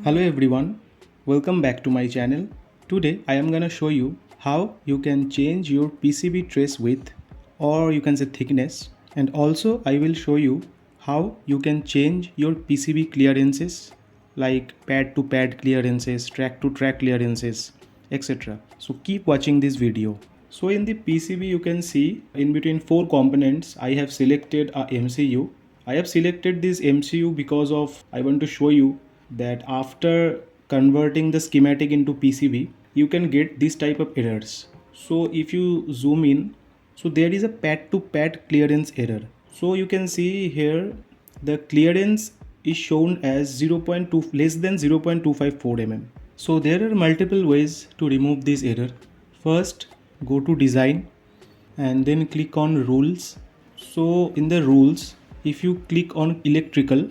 Hello everyone, welcome back to my channel. Today I am gonna show you how you can change your PCB trace width, or you can say thickness, and also I will show you how you can change your PCB clearances like pad to pad clearances, track to track clearances, etc. So keep watching this video. So in the PCB you can see in between four components I have selected a MCU. I have selected this MCU because of I want to show you that after converting the schematic into PCB you can get this type of errors. So if you zoom in, so there is a pad to pad clearance error. So you can see here the clearance is shown as 0.2 less than 0.254 mm. So there are multiple ways to remove this error. First, go to design and then click on rules. So in the rules, if you click on electrical,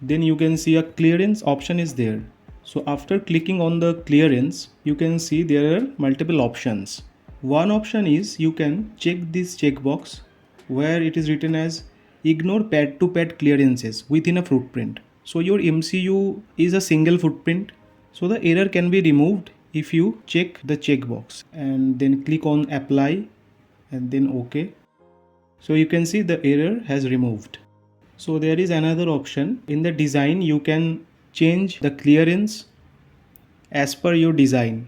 then you can see a clearance option is there. So after clicking on the clearance, you can see there are multiple options. One option is you can check this checkbox where it is written as ignore pad to pad clearances within a footprint. So your MCU is a single footprint, so the error can be removed if you check the checkbox and then click on apply and then OK. So you can see the error has removed. So there is another option. In the design you can change the clearance as per your design.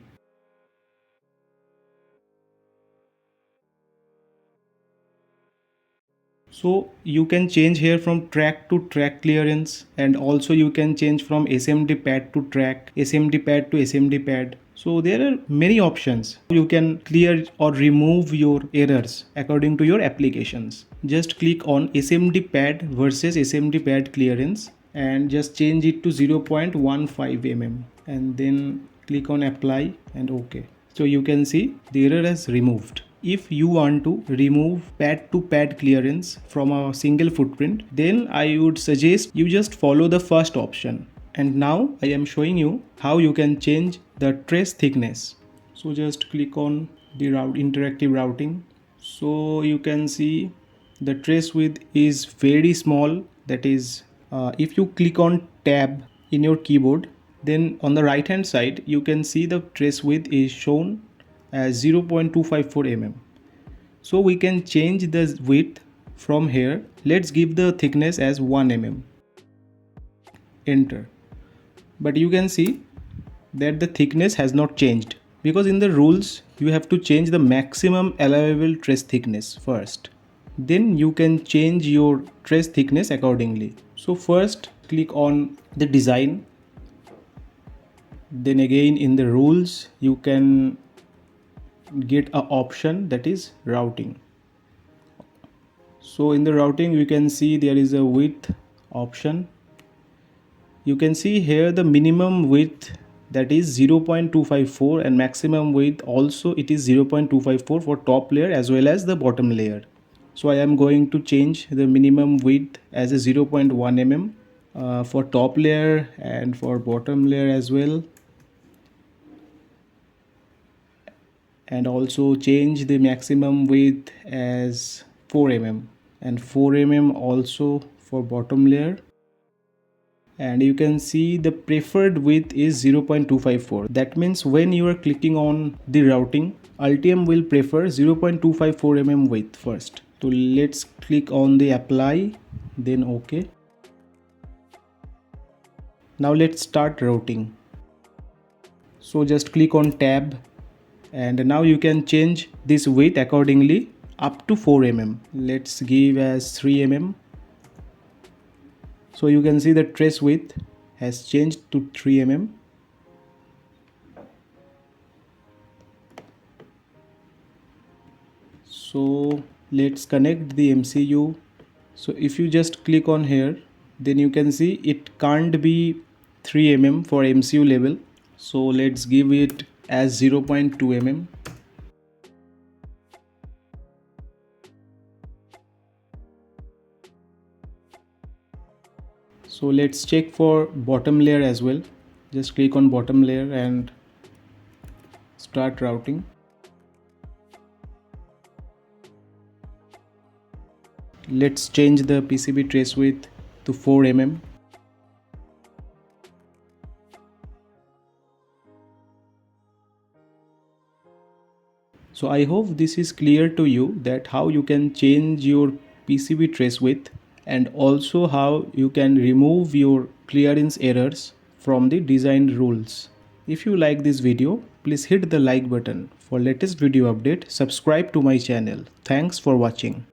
So you can change here from track to track clearance, and also you can change from SMD pad to track, SMD pad to SMD pad. So there are many options. You can clear or remove your errors according to your applications. Just click on SMD pad versus SMD pad clearance and just change it to 0.15 mm and then click on apply and OK. So you can see the error has removed. If you want to remove pad to pad clearance from a single footprint, then I would suggest you just follow the first option. And now I am showing you how you can change the trace thickness. So just click on the interactive routing. So you can see the trace width is very small. That is, if you click on tab in your keyboard, then on the right hand side you can see the trace width is shown as 0.254 mm. So we can change the width from here. Let's give the thickness as 1 mm. Enter. But you can see that the thickness has not changed, because in the rules you have to change the maximum allowable trace thickness first. Then you can change your trace thickness accordingly. So first click on the design. Then again in the rules you can get an option that is routing. So in the routing you can see there is a width option. You can see here the minimum width, that is 0.254, and maximum width also it is 0.254 for top layer as well as the bottom layer. So I am going to change the minimum width as a 0.1 mm for top layer and for bottom layer as well. And also change the maximum width as 4 mm and 4 mm also for bottom layer. And you can see the preferred width is 0.254. That means when you are clicking on the routing, Altium will prefer 0.254 mm width first. So let's click on the apply, then OK. Now let's start routing. So just click on tab, and now you can change this width accordingly up to 4 mm. Let's give as 3 mm. So you can see the trace width has changed to 3 mm. So let's connect the MCU. So if you just click on here, then you can see it can't be 3 mm for MCU level. So let's give it as 0.2 mm. So let's check for bottom layer as well. Just click on bottom layer and start routing. Let's change the PCB trace width to 4 mm. So I hope this is clear to you that how you can change your PCB trace width and also how you can remove your clearance errors from the design rules. If you like this video, please hit the like button. For latest video update, subscribe to my channel. Thanks for watching.